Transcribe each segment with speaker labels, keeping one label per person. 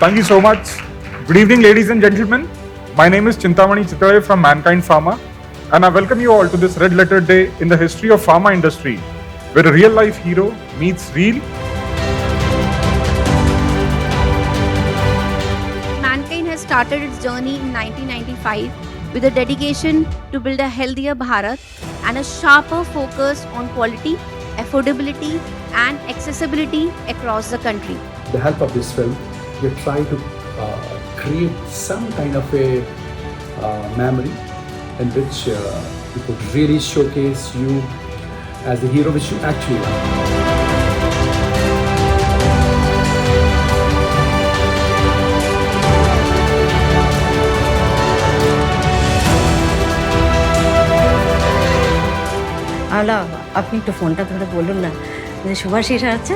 Speaker 1: Thank you so much. Good evening, ladies and gentlemen. My name is Chintamani Chitale from Mankind Pharma, and I welcome you all to this red letter day in the history of pharma industry, where a real life hero meets real.
Speaker 2: Mankind has started its journey in 1995 with a dedication to build a healthier Bharat and a sharper focus on quality, affordability, and accessibility across the country.
Speaker 3: With the help of this film, we're trying to create some kind of a memory in which we could really showcase you as the hero which you actually are.
Speaker 4: আলা আপনি একটু ফোনটা ধরে বলুন না যে শুভাশিস আছে,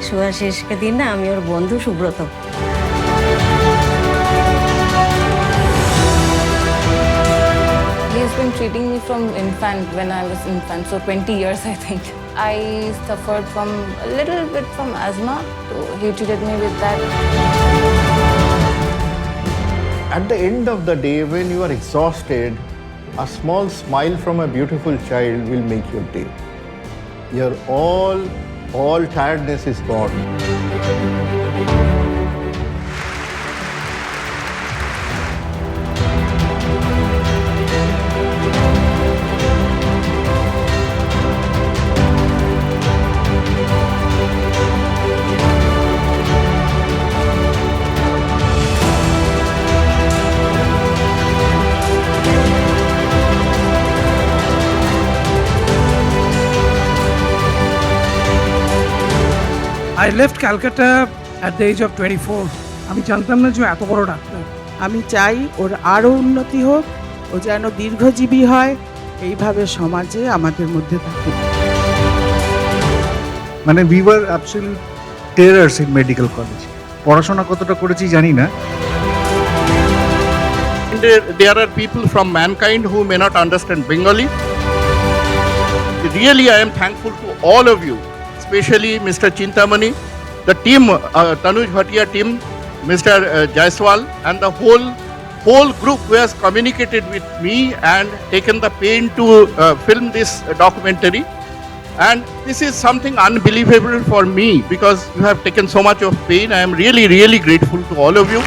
Speaker 4: শুভাশিসকে দিন না, আমি ওর বন্ধু Subrata.
Speaker 5: He's been treating me from infant when I was infant, so 20 years I think. I suffered from a little bit from asthma, so he treated me with that.
Speaker 6: At the end of the day, when you are exhausted, a small smile from a beautiful child will make your day. Your all tiredness is gone.
Speaker 7: I left Calcutta at the age of 24. আমি জানতাম না যে এত বড় doctor.
Speaker 8: আমি চাই ওর আরও উন্নতি হোক, ও যেন দীর্ঘজীবী হয়, এইভাবে সমাজে আমাদের মধ্যে থাকে।
Speaker 9: মানে we were absolute terrors in medical college. পড়াশোনা কতটা করেছি জানি না।
Speaker 6: There are people from Mankind who may not understand Bengali. Really, I am thankful to all of you, especially Mr. Chintamani, the team, Tanuj Bhatia team, Mr. Jaiswal, and the whole group who has communicated with me and taken the pain to film this documentary. And this is something unbelievable for me because you have taken so much of pain. I am really, really grateful to all of you.